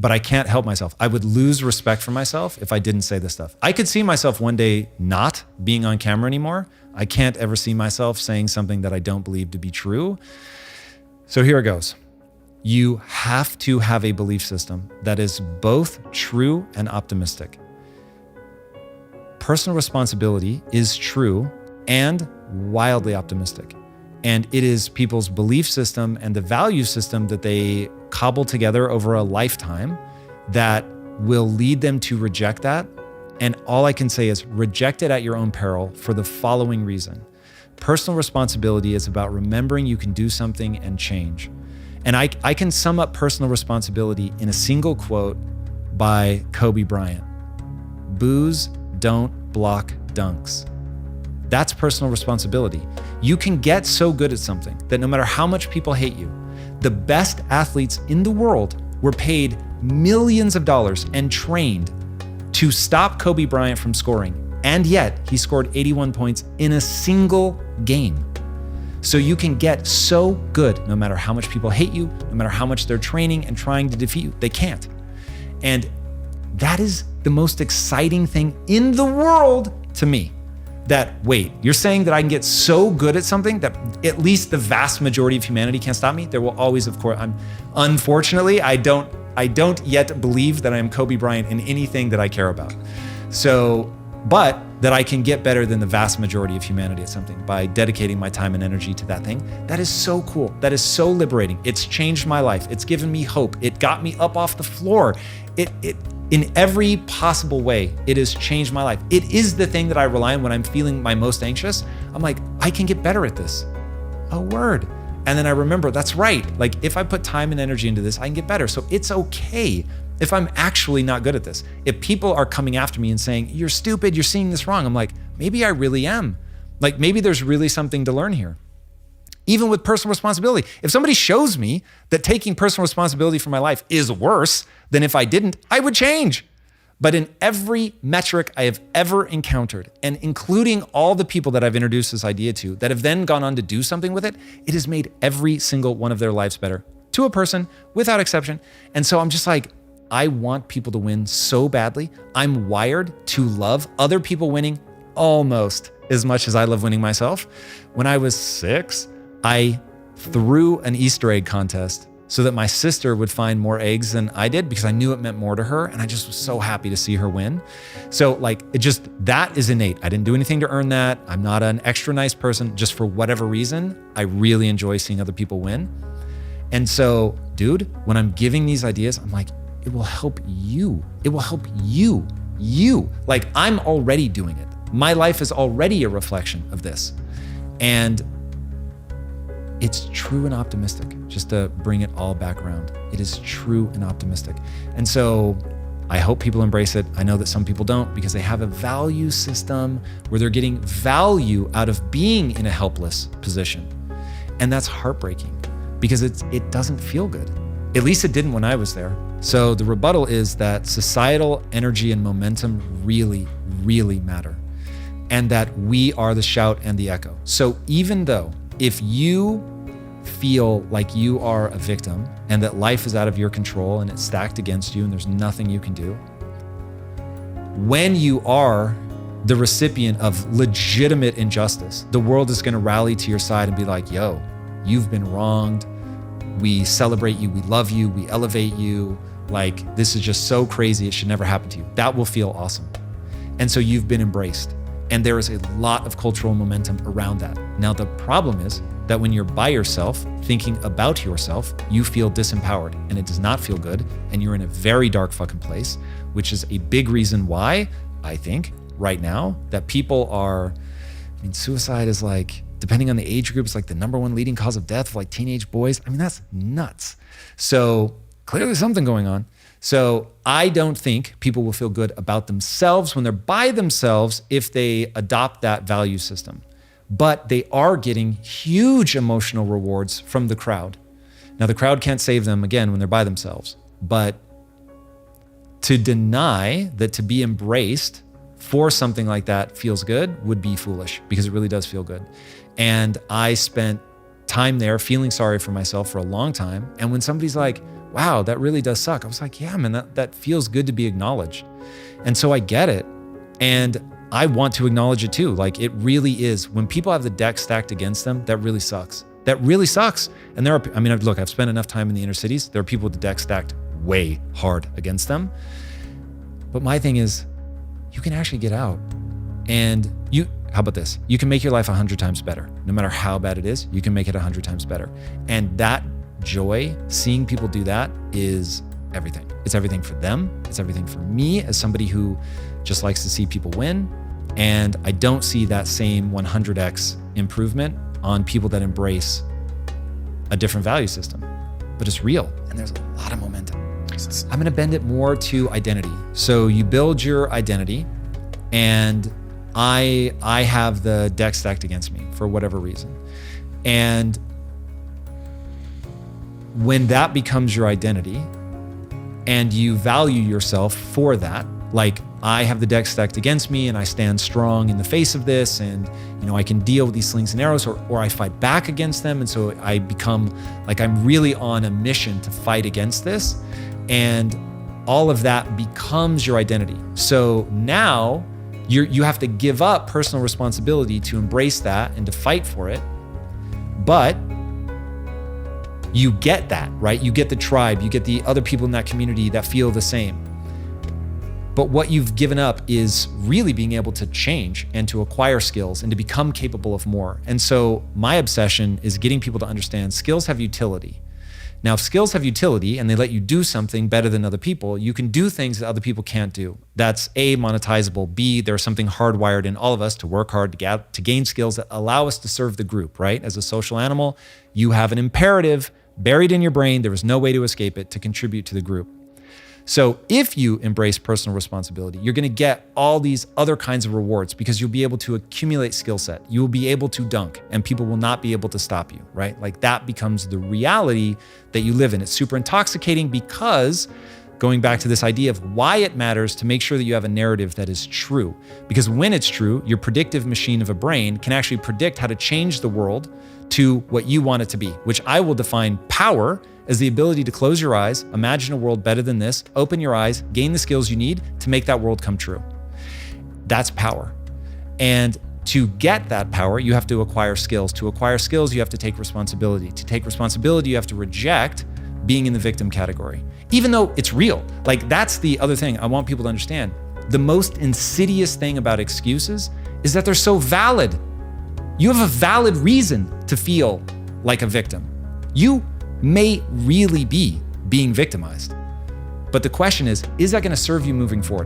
but I can't help myself. I would lose respect for myself if I didn't say this stuff. I could see myself one day not being on camera anymore. I can't ever see myself saying something that I don't believe to be true. So here it goes. You have to have a belief system that is both true and optimistic. Personal responsibility is true and wildly optimistic. And it is people's belief system and the value system that they cobble together over a lifetime that will lead them to reject that. And all I can say is reject it at your own peril for the following reason. Personal responsibility is about remembering you can do something and change. And I can sum up personal responsibility in a single quote by Kobe Bryant. Boos don't block dunks. That's personal responsibility. You can get so good at something that no matter how much people hate you, the best athletes in the world were paid millions of dollars and trained to stop Kobe Bryant from scoring. And yet he scored 81 points in a single game. So you can get so good no matter how much people hate you, no matter how much they're training and trying to defeat you. They can't. And that is the most exciting thing in the world to me. That, wait, you're saying that I can get so good at something that at least the vast majority of humanity can't stop me? There will always, of course, unfortunately, I don't yet believe that I am Kobe Bryant in anything that I care about. So, but that I can get better than the vast majority of humanity at something by dedicating my time and energy to that thing. That is so cool. That is so liberating. It's changed my life. It's given me hope. It got me up off the floor. In every possible way, it has changed my life. It is the thing that I rely on when I'm feeling my most anxious. I'm like, I can get better at this. A word. And then I remember, that's right. Like if I put time and energy into this, I can get better. So it's okay if I'm actually not good at this. If people are coming after me and saying, you're stupid, you're seeing this wrong. I'm like, maybe I really am. Like maybe there's really something to learn here. Even with personal responsibility. If somebody shows me that taking personal responsibility for my life is worse than if I didn't, I would change. But in every metric I have ever encountered, and including all the people that I've introduced this idea to that have then gone on to do something with it, it has made every single one of their lives better to a person without exception. And so I'm just like, I want people to win so badly. I'm wired to love other people winning almost as much as I love winning myself. When I was 6, I threw an Easter egg contest so that my sister would find more eggs than I did because I knew it meant more to her. And I just was so happy to see her win. So like, that is innate. I didn't do anything to earn that. I'm not an extra nice person. Just for whatever reason, I really enjoy seeing other people win. And so, dude, when I'm giving these ideas, I'm like, it will help you. It will help you. Like I'm already doing it. My life is already a reflection of this. And it's true and optimistic, just to bring it all back around. It is true and optimistic. And so I hope people embrace it. I know that some people don't because they have a value system where they're getting value out of being in a helpless position. And that's heartbreaking because it doesn't feel good. At least it didn't when I was there. So the rebuttal is that societal energy and momentum really, really matter. And that we are the shout and the echo. So even though if you feel like you are a victim and that life is out of your control and it's stacked against you and there's nothing you can do, when you are the recipient of legitimate injustice, the world is going to rally to your side and be like, yo, you've been wronged. We celebrate you. We love you. We elevate you. Like, this is just so crazy. It should never happen to you. That will feel awesome. And so you've been embraced. And there is a lot of cultural momentum around that. Now, the problem is that when you're by yourself, thinking about yourself, you feel disempowered and it does not feel good. And you're in a very dark fucking place, which is a big reason why I think right now that people are, suicide is like, depending on the age group, it's like the #1 leading cause of death for like teenage boys. That's nuts. So clearly something going on. So I don't think people will feel good about themselves when they're by themselves if they adopt that value system. But they are getting huge emotional rewards from the crowd. Now, the crowd can't save them again when they're by themselves. But to deny that to be embraced for something like that feels good would be foolish because it really does feel good. And I spent time there feeling sorry for myself for a long time. And when somebody's like, wow, that really does suck. I was like, yeah, man, that feels good to be acknowledged. And so I get it. And I want to acknowledge it too. Like, it really is. When people have the deck stacked against them, that really sucks. That really sucks. And look, I've spent enough time in the inner cities. There are people with the deck stacked way hard against them. But my thing is, you can actually get out. And how about this? You can make your life 100 times better. No matter how bad it is, you can make it 100 times better. And that joy, seeing people do that, is everything. It's everything for them. It's everything for me as somebody who just likes to see people win. And I don't see that same 100x improvement on people that embrace a different value system. But it's real, and there's a lot of momentum. I'm gonna bend it more to identity. So you build your identity, and I have the deck stacked against me for whatever reason. And when that becomes your identity and you value yourself for that, like, I have the deck stacked against me and I stand strong in the face of this, and I can deal with these slings and arrows, or I fight back against them. And so I become like, I'm really on a mission to fight against this. And all of that becomes your identity. So now you have to give up personal responsibility to embrace that and to fight for it. But you get that, right? You get the tribe, you get the other people in that community that feel the same. But what you've given up is really being able to change and to acquire skills and to become capable of more. And so my obsession is getting people to understand skills have utility. Now, if skills have utility and they let you do something better than other people, you can do things that other people can't do. That's A, monetizable. B, there's something hardwired in all of us to work hard to gain skills that allow us to serve the group, right? As a social animal, you have an imperative buried in your brain. There is no way to escape it, to contribute to the group. So if you embrace personal responsibility, you're gonna get all these other kinds of rewards because you'll be able to accumulate skill set. You will be able to dunk and people will not be able to stop you, right? Like, that becomes the reality that you live in. It's super intoxicating because, going back to this idea of why it matters to make sure that you have a narrative that is true. Because when it's true, your predictive machine of a brain can actually predict how to change the world to what you want it to be, which I will define power as the ability to close your eyes, imagine a world better than this, open your eyes, gain the skills you need to make that world come true. That's power. And to get that power, you have to acquire skills. To acquire skills, you have to take responsibility. To take responsibility, you have to reject being in the victim category, even though it's real. Like, that's the other thing I want people to understand. The most insidious thing about excuses is that they're so valid. You have a valid reason to feel like a victim. You may really be being victimized. But the question is that going to serve you moving forward?